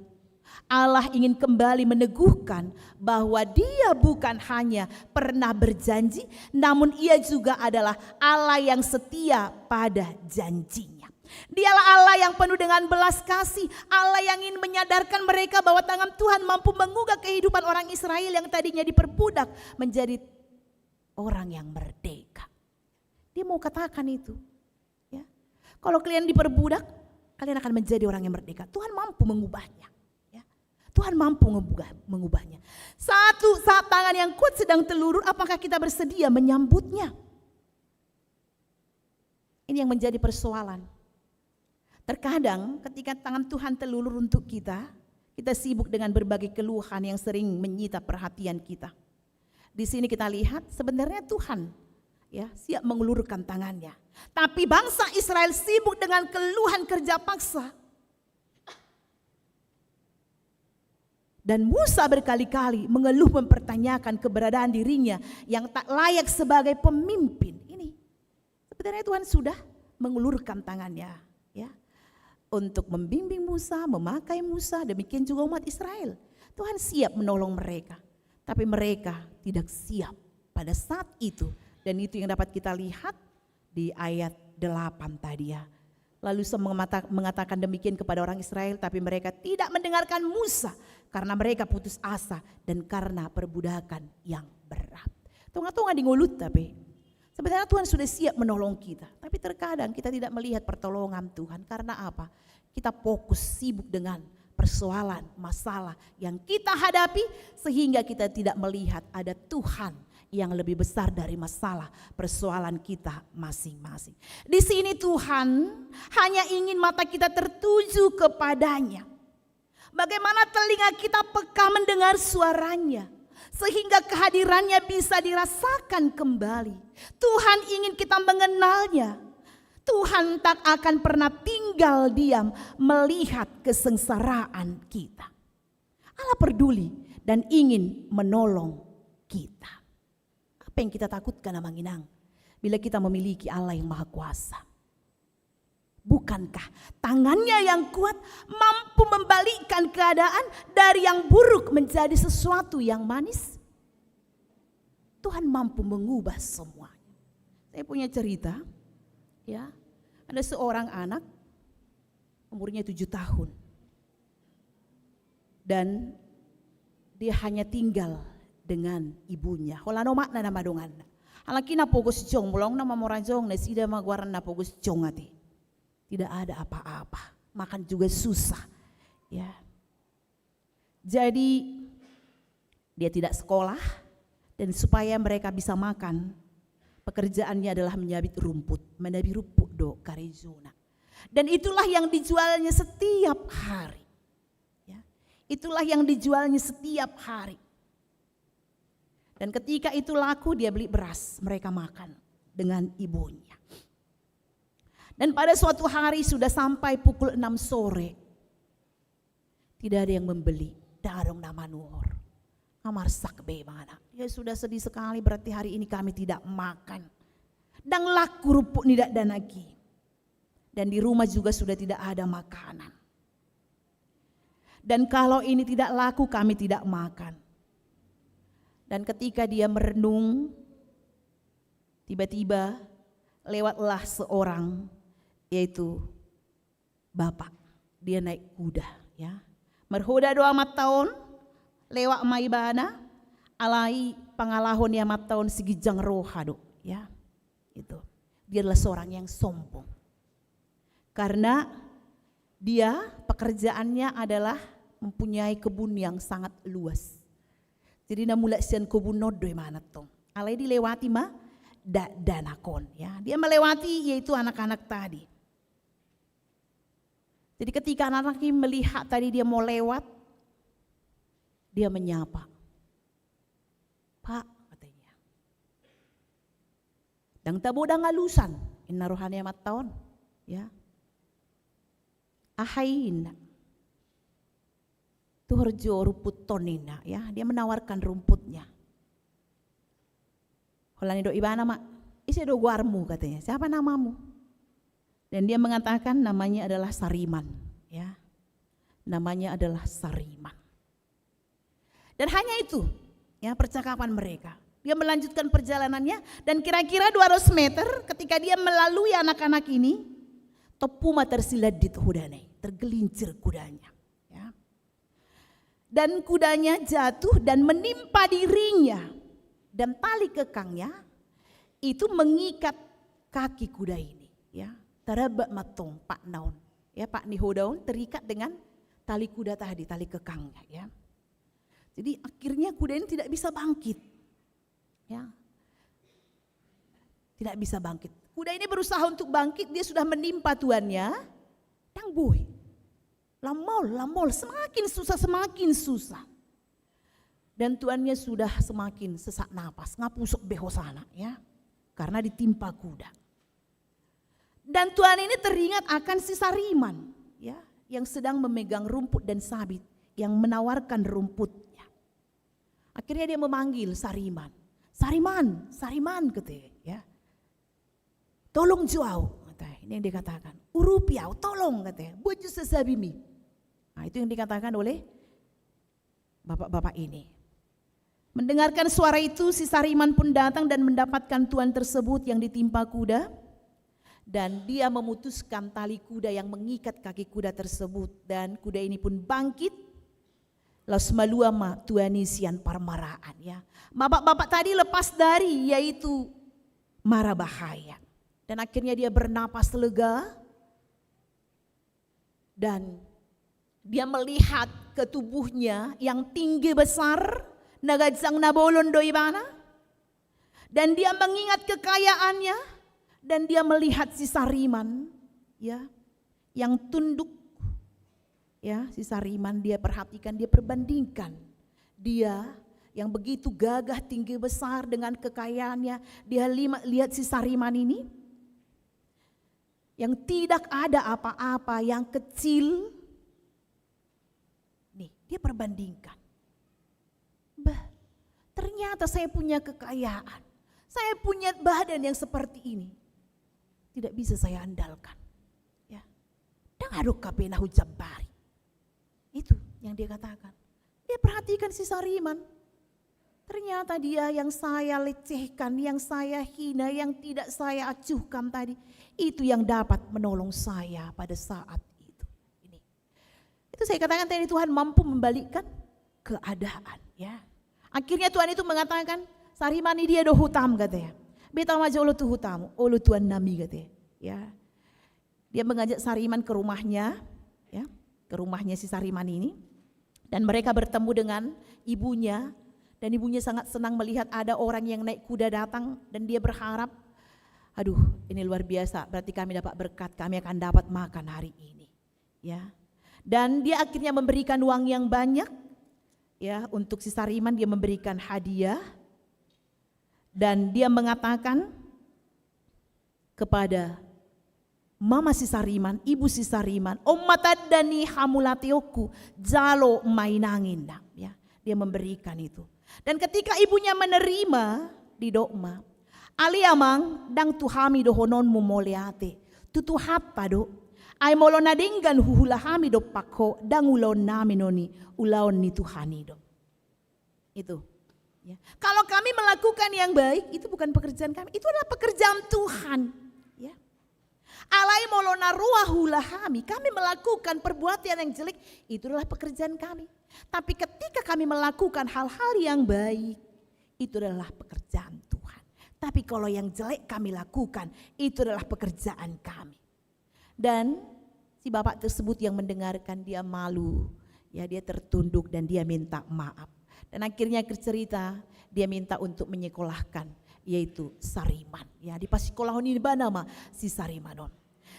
[SPEAKER 4] Allah ingin kembali meneguhkan bahwa dia bukan hanya pernah berjanji, namun ia juga adalah Allah yang setia pada janjinya. Dialah Allah yang penuh dengan belas kasih, Allah yang ingin menyadarkan mereka bahwa tangan Tuhan mampu mengubah kehidupan orang Israel yang tadinya diperbudak menjadi orang yang merdeka. Dia mau katakan itu. Ya. Kalau kalian diperbudak, kalian akan menjadi orang yang merdeka. Tuhan mampu mengubahnya. Tuhan mampu mengubahnya. Saat tangan yang kuat sedang terlurus, apakah kita bersedia menyambutnya? Ini yang menjadi persoalan. Terkadang ketika tangan Tuhan terulur untuk kita sibuk dengan berbagai keluhan yang sering menyita perhatian kita. Di sini kita lihat sebenarnya Tuhan ya siap mengulurkan tangannya. Tapi bangsa Israel sibuk dengan keluhan kerja paksa. Dan Musa berkali-kali mengeluh mempertanyakan keberadaan dirinya yang tak layak sebagai pemimpin. Ini sebenarnya Tuhan sudah mengulurkan tangannya ya untuk membimbing Musa, memakai Musa, demikian juga umat Israel. Tuhan siap menolong mereka, tapi mereka tidak siap pada saat itu. Dan itu yang dapat kita lihat di ayat 8 tadi ya. Lalu mengatakan demikian kepada orang Israel, tapi mereka tidak mendengarkan Musa karena mereka putus asa dan karena perbudakan yang berat. Tonga-tonga di ngulut tapi sebenarnya Tuhan sudah siap menolong kita. Tapi terkadang kita tidak melihat pertolongan Tuhan. Karena apa? Kita fokus sibuk dengan persoalan, masalah yang kita hadapi sehingga kita tidak melihat ada Tuhan yang lebih besar dari masalah persoalan kita masing-masing. Di sini Tuhan hanya ingin mata kita tertuju kepadanya. Bagaimana telinga kita peka mendengar suaranya sehingga kehadirannya bisa dirasakan kembali. Tuhan ingin kita mengenalnya. Tuhan tak akan pernah tinggal diam melihat kesengsaraan kita. Allah peduli dan ingin menolong kita. Apa yang kita takutkan Amang Inang bila kita memiliki Allah yang Maha Kuasa? Bukankah tangannya yang kuat mampu membalikkan keadaan dari yang buruk menjadi sesuatu yang manis? Tuhan mampu mengubah semuanya. Saya punya cerita, ya, ada seorang anak umurnya 7 tahun dan dia hanya tinggal dengan ibunya. Holano makna nama dongan. Alakina pogos jong mulong nama morajong na sida magwaran na pogos jong ati. Tidak ada apa-apa, makan juga susah. Ya. Jadi dia tidak sekolah dan supaya mereka bisa makan, pekerjaannya adalah menyabit rumput, menabi rumput do karizuna. Dan itulah yang dijualnya setiap hari. Ya. Itulah yang dijualnya setiap hari. Dan ketika itu laku dia beli beras, mereka makan dengan ibunya. Dan pada suatu hari sudah sampai pukul 6 sore. Tidak ada yang membeli. Darong nama nuhor. Amarsak be mana. Dia sudah sedih sekali berarti hari ini kami tidak makan. Dan laku rupuk tidak ada lagi. Dan di rumah juga sudah tidak ada makanan. Dan kalau ini tidak laku kami tidak makan. Dan ketika dia merenung, tiba-tiba lewatlah seorang, yaitu bapak. Dia naik kuda, ya. Merhoda 2 tahun, lewat maibana, alai pangalahon ya tahun segijang rohado, ya. Itu. Dia adalah seorang yang sombong. Karena dia pekerjaannya adalah mempunyai kebun yang sangat luas. Jadi namula sian kebun nodoi mana tong. Alai dilewati mah danakon, ya. Dia melewati yaitu anak-anak tadi. Jadi ketika anak-anak ini melihat tadi dia mau lewat, dia menyapa. Pak, katanya. Dang tabo dang alusan, inaruhannya mataon, ya. Ahain. Tuhorjo rumput tonina, ya. Dia menawarkan rumputnya. Holani do ibana mak, isi do guarmu katanya. Siapa namamu? Dan dia mengatakan namanya adalah Sariman, ya. Namanya adalah Sariman. Dan hanya itu, ya, percakapan mereka. Dia melanjutkan perjalanannya dan kira-kira 200 meter ketika dia melalui anak-anak ini, topuma tersilat di hudane, tergelincir kudanya. Dan kudanya jatuh dan menimpa dirinya. Dan tali kekangnya itu mengikat kaki kuda ini. Ya, tarabak matong pak naon. Ya, pak nihodaun terikat dengan tali kuda tadi, tali kekangnya. Ya. Jadi akhirnya kuda ini tidak bisa bangkit. Ya, tidak bisa bangkit. Kuda ini berusaha untuk bangkit, dia sudah menimpa tuannya. Dan Dang boy. Lamol, semakin susah. Dan tuannya sudah semakin sesak napas, ngapusuk behosana ya. Karena ditimpa kuda. Dan tuan ini teringat akan si Sariman ya, yang sedang memegang rumput dan sabit, yang menawarkan rumputnya. Akhirnya dia memanggil Sariman. Sariman katanya ya. Tolong jauh, katanya. Ini yang dikatakan. Urupiau, tolong katanya. Buju sesabimi. Nah, itu yang dikatakan oleh bapak-bapak ini. Mendengarkan suara itu, si Sariman pun datang dan mendapatkan tuan tersebut yang ditimpa kuda. Dan dia memutuskan tali kuda yang mengikat kaki kuda tersebut. Dan kuda ini pun bangkit. Lalu maluama tuanisian parmaraan ya. Bapak-bapak tadi lepas dari, yaitu mara bahaya. Dan akhirnya dia bernapas lega. Dan dia melihat ke tubuhnya yang tinggi besar, nagadzang nabolon doibana. Dan dia mengingat kekayaannya, dan dia melihat si Sariman ya, yang tunduk ya, si Sariman dia perhatikan, dia perbandingkan. Dia yang begitu gagah tinggi besar dengan kekayaannya, dia lihat si Sariman ini yang tidak ada apa-apa, yang kecil. Nih, dia perbandingkan. Ternyata saya punya kekayaan. Saya punya badan yang seperti ini. Tidak bisa saya andalkan. Ya. Dan aduk kapena hujambari. Itu yang dia katakan. Dia perhatikan si Sariman. Ternyata dia yang saya lecehkan, yang saya hina, yang tidak saya acuhkan tadi. Itu yang dapat menolong saya pada saat itu. Itu saya katakan tadi, Tuhan mampu membalikkan keadaan ya. Akhirnya Tuhan itu mengatakan, Sariman ini dia do hutam katanya. Beta maja ulu tu hutamu, ulu Tuhan nami katanya. Ya. Dia mengajak Sariman ke rumahnya, ya, ke rumahnya si Sariman ini. Dan mereka bertemu dengan ibunya. Dan ibunya sangat senang melihat ada orang yang naik kuda datang. Dan dia berharap, aduh ini luar biasa, berarti kami dapat berkat, kami akan dapat makan hari ini. Ya. Dan dia akhirnya memberikan uang yang banyak. Ya, untuk si Sariman dia memberikan hadiah. Dan dia mengatakan kepada mama si Sariman, ibu si Sariman, matadani hamulatioku jalo mainangin. Ya, dia memberikan itu. Dan ketika ibunya menerima di dokma, aliamang dang tuhami dohonon mumoleate, tutuhat pado, ay molona dinggan huhulahami do pakho dang ulon naminoni ulaon ni Tuhani do. Itu. Ya. Kalau kami melakukan yang baik, itu bukan pekerjaan kami, itu adalah pekerjaan Tuhan. Ya. Alai molona ruahulahami, kami melakukan perbuatan yang jelek, itu adalah pekerjaan kami. Tapi ketika kami melakukan hal-hal yang baik, itu adalah pekerjaan Tuhan. Tapi kalau yang jelek kami lakukan, itu adalah pekerjaan kami. Dan si bapak tersebut yang mendengarkan dia malu, ya dia tertunduk dan dia minta maaf. Dan akhirnya cerita dia minta untuk menyekolahkan, yaitu Sariman. Ya di pasikolah ini nama si Sarimanon.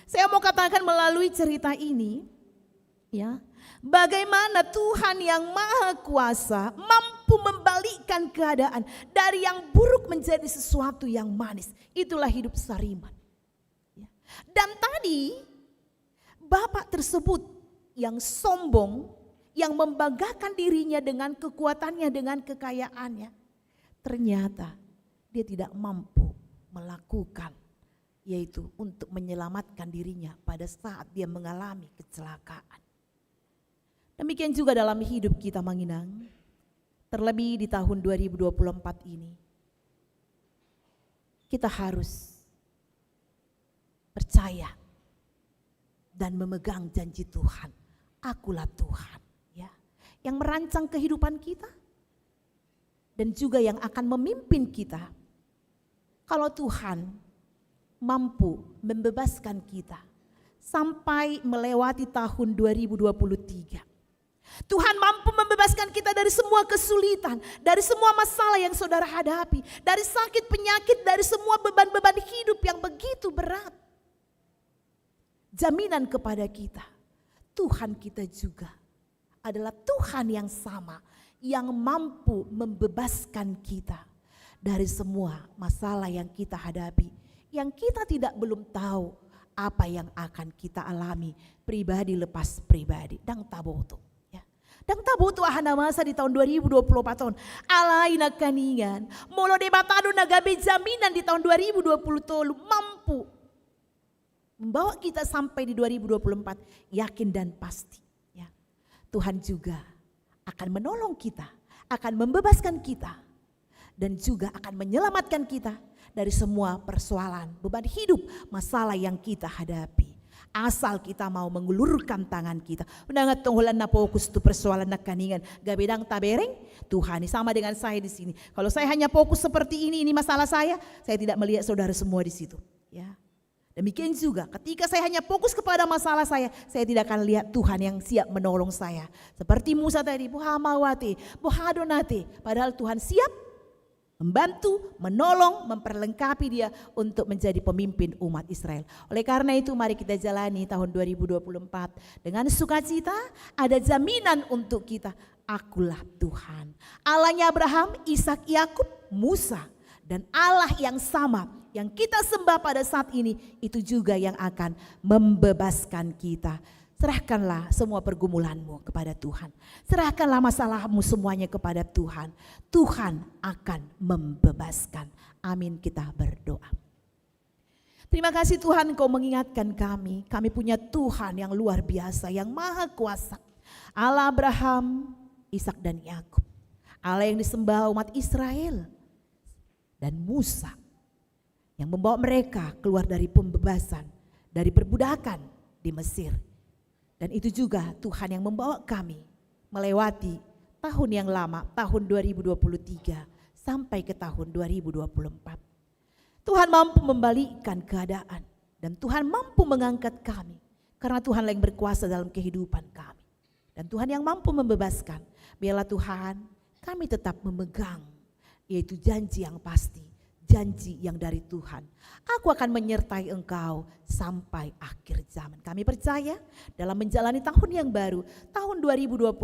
[SPEAKER 4] Saya mau katakan melalui cerita ini, ya bagaimana Tuhan yang Maha Kuasa mampu membalikkan keadaan dari yang buruk menjadi sesuatu yang manis. Itulah hidup Sariman. Ya. Dan tadi bapak tersebut yang sombong, yang membanggakan dirinya dengan kekuatannya, dengan kekayaannya, ternyata dia tidak mampu melakukan, yaitu untuk menyelamatkan dirinya pada saat dia mengalami kecelakaan. Demikian juga dalam hidup kita Manginang, terlebih di tahun 2024 ini, kita harus percaya dan memegang janji Tuhan. Akulah Tuhan, ya, yang merancang kehidupan kita dan juga yang akan memimpin kita. Kalau Tuhan mampu membebaskan kita sampai melewati tahun 2023. Tuhan mampu membebaskan kita dari semua kesulitan, dari semua masalah yang saudara hadapi, dari sakit penyakit, dari semua beban-beban hidup yang begitu berat. Jaminan kepada kita Tuhan kita juga adalah Tuhan yang sama, yang mampu membebaskan kita dari semua masalah yang kita hadapi, yang kita belum tahu apa yang akan kita alami pribadi lepas pribadi. Dang taboto. Dan tabuto ahana masa di tahun 2024 tahun. Alay na kaningan. Molo de batado na gabi jaminan di tahun 2020 mampu membawa kita sampai di 2024 yakin dan pasti. Ya. Tuhan juga akan menolong kita, akan membebaskan kita, dan juga akan menyelamatkan kita dari semua persoalan, beban hidup, masalah yang kita hadapi. Asal kita mau mengulurkan tangan kita. Menangat tunggulan na fokus tu persoalan na kaningan. Gabedang tabereng, Tuhan sama dengan saya di sini. Kalau saya hanya fokus seperti ini masalah saya tidak melihat saudara semua di situ. Ya. Demikian juga ketika saya hanya fokus kepada masalah saya tidak akan lihat Tuhan yang siap menolong saya. Seperti Musa tadi, buhamawati, buhadonati. Padahal Tuhan siap membantu, menolong, memperlengkapi dia untuk menjadi pemimpin umat Israel. Oleh karena itu mari kita jalani tahun 2024 dengan sukacita, ada jaminan untuk kita. Akulah Tuhan, Allahnya Abraham, Ishak, Yakub, Musa, dan Allah yang sama yang kita sembah pada saat ini itu juga yang akan membebaskan kita. Serahkanlah semua pergumulanmu kepada Tuhan. Serahkanlah masalahmu semuanya kepada Tuhan. Tuhan akan membebaskan. Amin, kita berdoa. Terima kasih Tuhan, Kau mengingatkan kami. Kami punya Tuhan yang luar biasa, yang maha kuasa. Allah Abraham, Ishak dan Yakub. Allah yang disembah umat Israel. Dan Musa yang membawa mereka keluar dari pembebasan, dari perbudakan di Mesir. Dan itu juga Tuhan yang membawa kami melewati tahun yang lama, tahun 2023 sampai ke tahun 2024. Tuhan mampu membalikkan keadaan dan Tuhan mampu mengangkat kami karena Tuhan yang berkuasa dalam kehidupan kami. Dan Tuhan yang mampu membebaskan. Biarlah Tuhan kami tetap memegang yaitu janji yang pasti, janji yang dari Tuhan. Aku akan menyertai engkau sampai akhir zaman. Kami percaya dalam menjalani tahun yang baru, tahun 2024,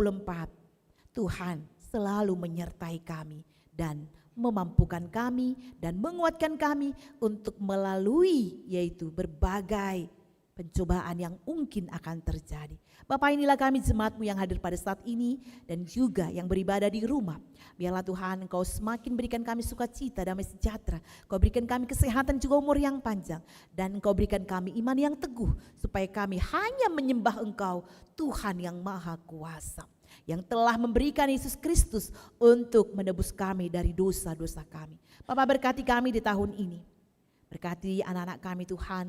[SPEAKER 4] Tuhan selalu menyertai kami dan memampukan kami dan menguatkan kami untuk melalui yaitu berbagai pencobaan yang mungkin akan terjadi. Bapak, inilah kami jemaat-Mu yang hadir pada saat ini dan juga yang beribadah di rumah. Biarlah Tuhan Engkau semakin berikan kami sukacita, damai sejahtera. Kau berikan kami kesehatan juga umur yang panjang. Dan Engkau berikan kami iman yang teguh supaya kami hanya menyembah Engkau, Tuhan yang maha kuasa, yang telah memberikan Yesus Kristus untuk menebus kami dari dosa-dosa kami. Bapak, berkati kami di tahun ini. Berkati anak-anak kami Tuhan,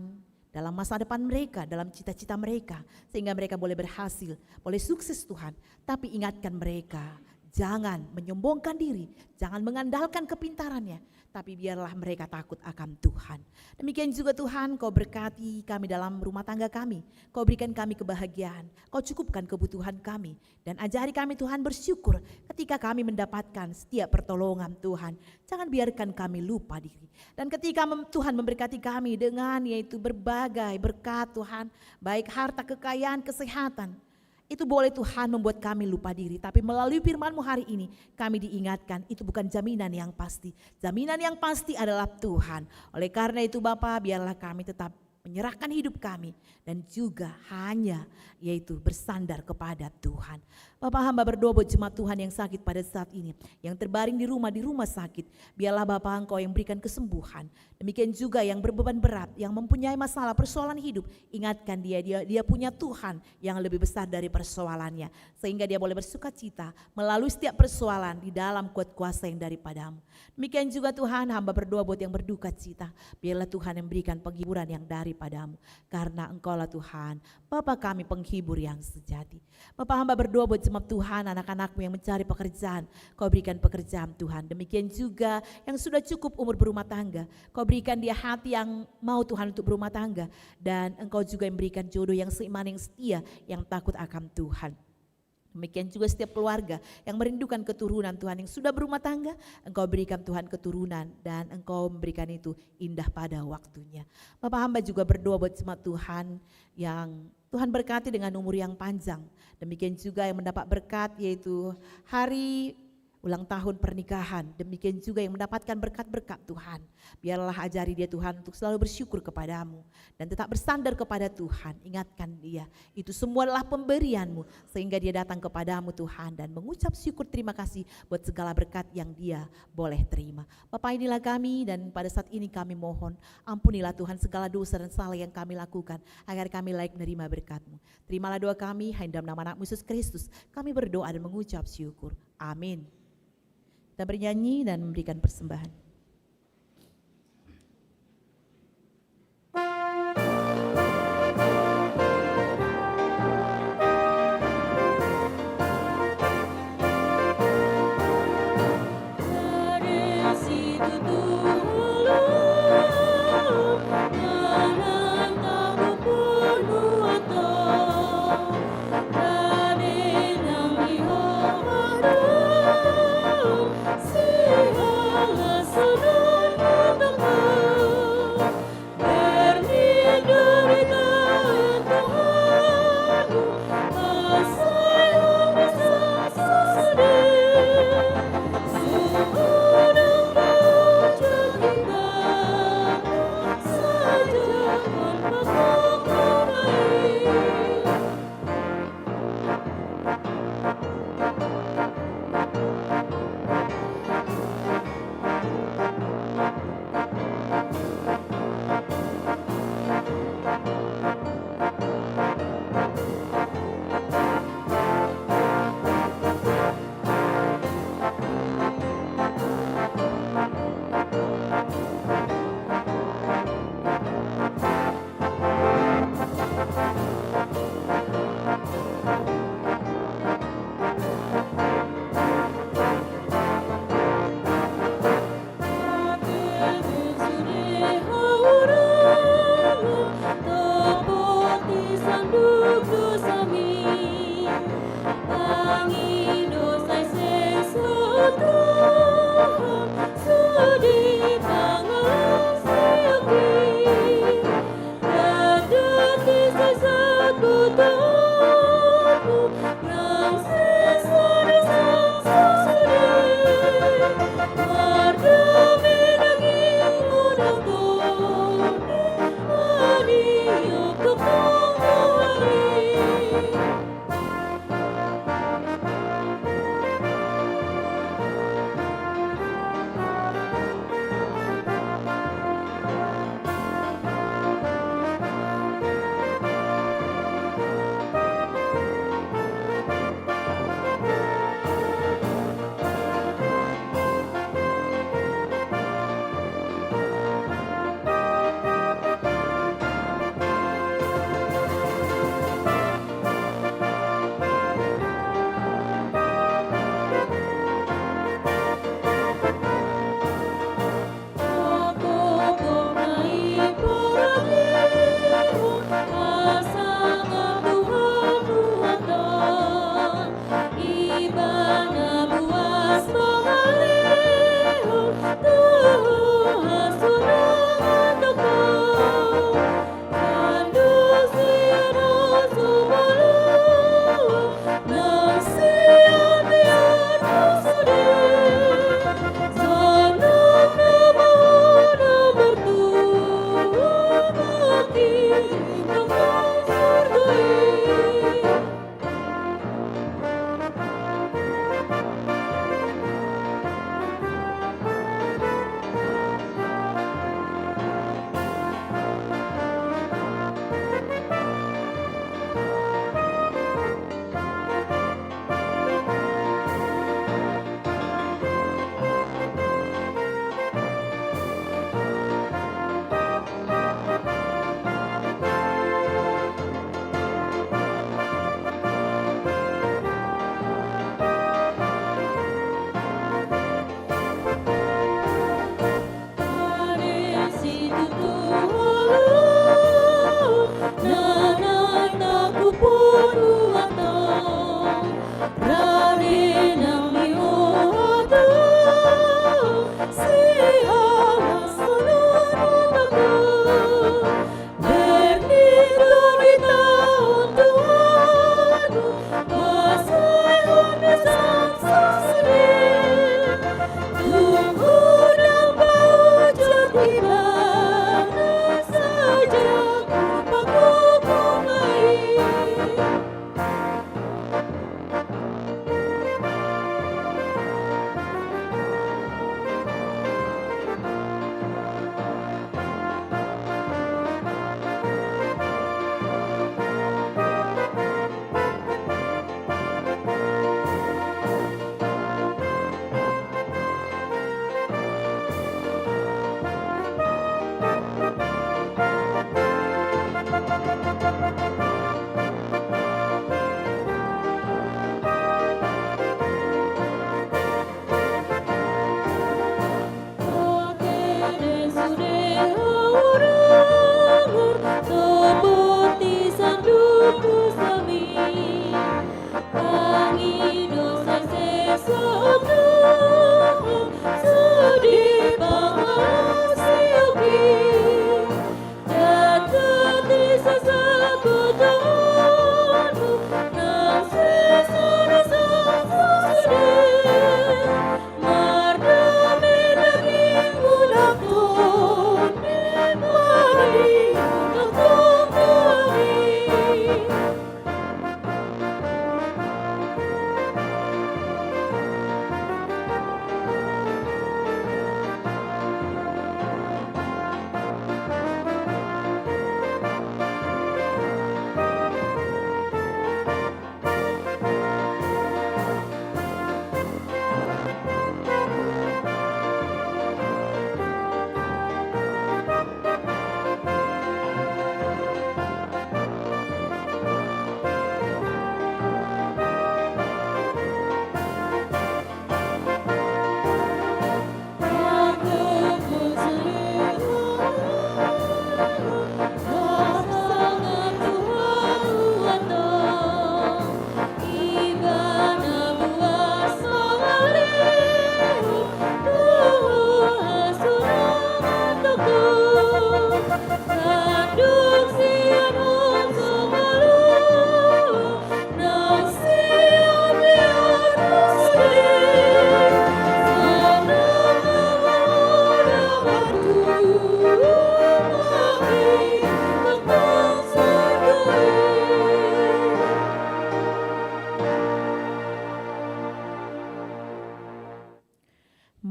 [SPEAKER 4] dalam masa depan mereka, dalam cita-cita mereka, sehingga mereka boleh berhasil, boleh sukses Tuhan. Tapi ingatkan mereka, jangan menyombongkan diri, jangan mengandalkan kepintarannya, tapi biarlah mereka takut akan Tuhan. Demikian juga Tuhan, Kau berkati kami dalam rumah tangga kami, Kau berikan kami kebahagiaan, Kau cukupkan kebutuhan kami, dan ajari kami Tuhan bersyukur ketika kami mendapatkan setiap pertolongan Tuhan. Jangan biarkan kami lupa diri. Dan ketika Tuhan memberkati kami dengan yaitu berbagai berkat Tuhan, baik harta, kekayaan, kesehatan, itu boleh Tuhan membuat kami lupa diri. Tapi melalui firman-Mu hari ini kami diingatkan itu bukan jaminan yang pasti. Jaminan yang pasti adalah Tuhan. Oleh karena itu Bapa, biarlah kami tetap menyerahkan hidup kami dan juga hanya yaitu bersandar kepada Tuhan. Bapak, hamba berdoa buat jemaat Tuhan yang sakit pada saat ini, yang terbaring di rumah sakit. Biarlah Bapak Engkau yang berikan kesembuhan. Demikian juga yang berbeban berat, yang mempunyai masalah persoalan hidup, ingatkan dia punya Tuhan yang lebih besar dari persoalannya, sehingga dia boleh bersukacita melalui setiap persoalan di dalam kuat kuasa yang daripada-Mu. Demikian juga Tuhan, hamba berdoa buat yang berduka cita. Biarlah Tuhan yang berikan penghiburan yang daripada-Mu, karena Engkaulah Tuhan, Bapa kami penghibur yang sejati. Bapak, hamba berdoa buat jemaat Tuhan, anak-anak-Mu yang mencari pekerjaan, Kau berikan pekerjaan Tuhan. Demikian juga yang sudah cukup umur berumah tangga, Kau berikan dia hati yang mau Tuhan untuk berumah tangga. Dan Engkau juga yang berikan jodoh yang seiman, yang setia, yang takut akan Tuhan. Demikian juga setiap keluarga yang merindukan keturunan Tuhan, yang sudah berumah tangga, Engkau berikan Tuhan keturunan dan Engkau memberikan itu indah pada waktunya. Bapak hamba juga berdoa buat jemaat Tuhan yang Tuhan berkati dengan umur yang panjang. Demikian juga yang mendapat berkat yaitu hari ulang tahun pernikahan. Demikian juga yang mendapatkan berkat-berkat Tuhan. Biarlah ajari dia Tuhan untuk selalu bersyukur kepadamu dan tetap bersandar kepada Tuhan. Ingatkan dia, itu semua adalah pemberianmu sehingga dia datang kepadamu Tuhan dan mengucap syukur terima kasih buat segala berkat yang dia boleh terima. Bapa, inilah kami dan pada saat ini kami mohon ampunilah Tuhan segala dosa dan salah yang kami lakukan agar kami layak menerima berkat-Mu. Terimalah doa kami hanya dalam nama anak Yesus Kristus. Kami berdoa dan mengucap syukur. Amin. Kita bernyanyi dan memberikan persembahan.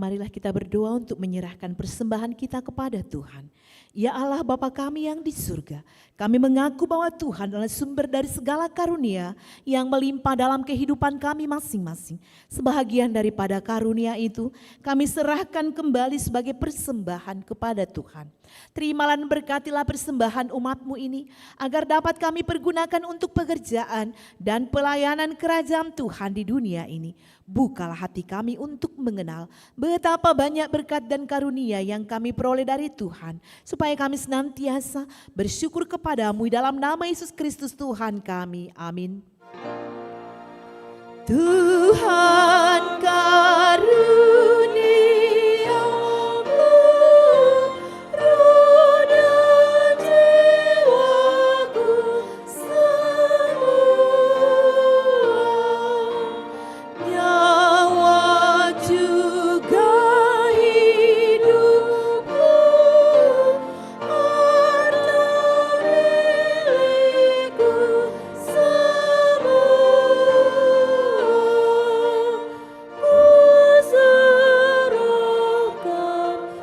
[SPEAKER 4] Marilah kita berdoa untuk menyerahkan persembahan kita kepada Tuhan. Ya Allah Bapa kami yang di surga, kami mengaku bahwa Tuhan adalah sumber dari segala karunia yang melimpah dalam kehidupan kami masing-masing. Sebahagian daripada karunia itu kami serahkan kembali sebagai persembahan kepada Tuhan. Terimalah dan berkatilah persembahan umat-Mu ini, agar dapat kami pergunakan untuk pekerjaan dan pelayanan kerajaan Tuhan di dunia ini. Bukalah hati kami untuk mengenal betapa banyak berkat dan karunia yang kami peroleh dari Tuhan, supaya kami senantiasa bersyukur kepadamu dalam nama Yesus Kristus Tuhan kami. Amin. Tuhan karuniamu roh dan jiwaku semua, nyawa juga hidupku, harta milikku semua, ku serahkan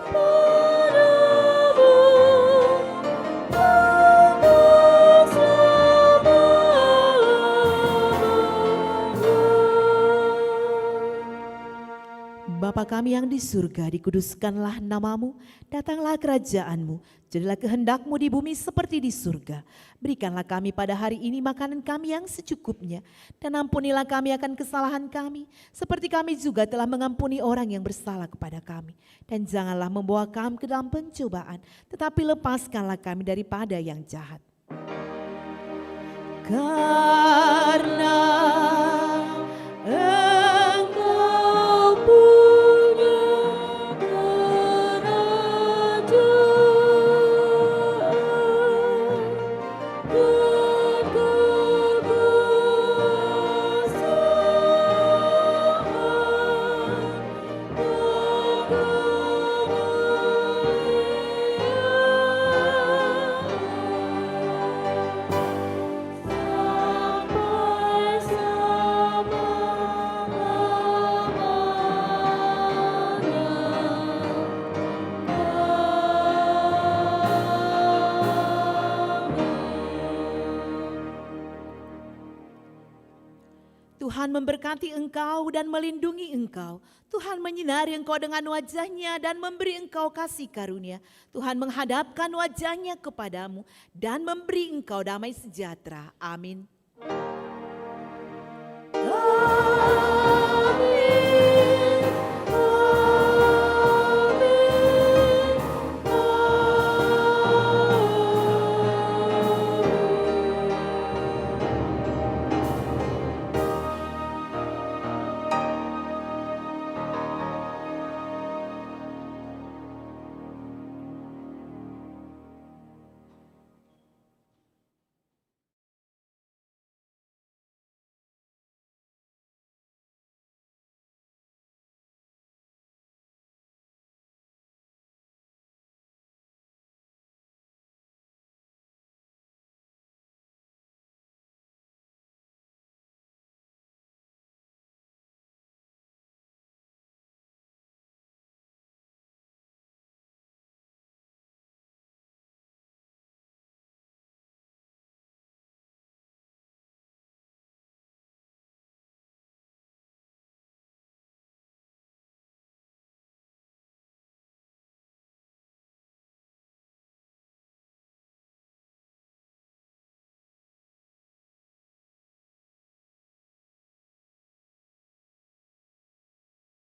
[SPEAKER 4] padamu untuk selama-lamanya. Bapa kami yang di surga, dikuduskanlah namamu, datanglah kerajaanmu, jadilah kehendakmu di bumi seperti di surga. Berikanlah kami pada hari ini makanan kami yang secukupnya, dan ampunilah kami akan kesalahan kami, seperti kami juga telah mengampuni orang yang bersalah kepada kami. Dan janganlah membawa kami ke dalam pencobaan, tetapi lepaskanlah kami daripada yang jahat. Karena Engkau punya kerajaan dan Tuhan memberkati engkau dan melindungi engkau. Tuhan menyinari engkau dengan wajah-Nya dan memberi engkau kasih karunia. Tuhan menghadapkan wajah-Nya kepadamu dan memberi engkau damai sejahtera. Amin.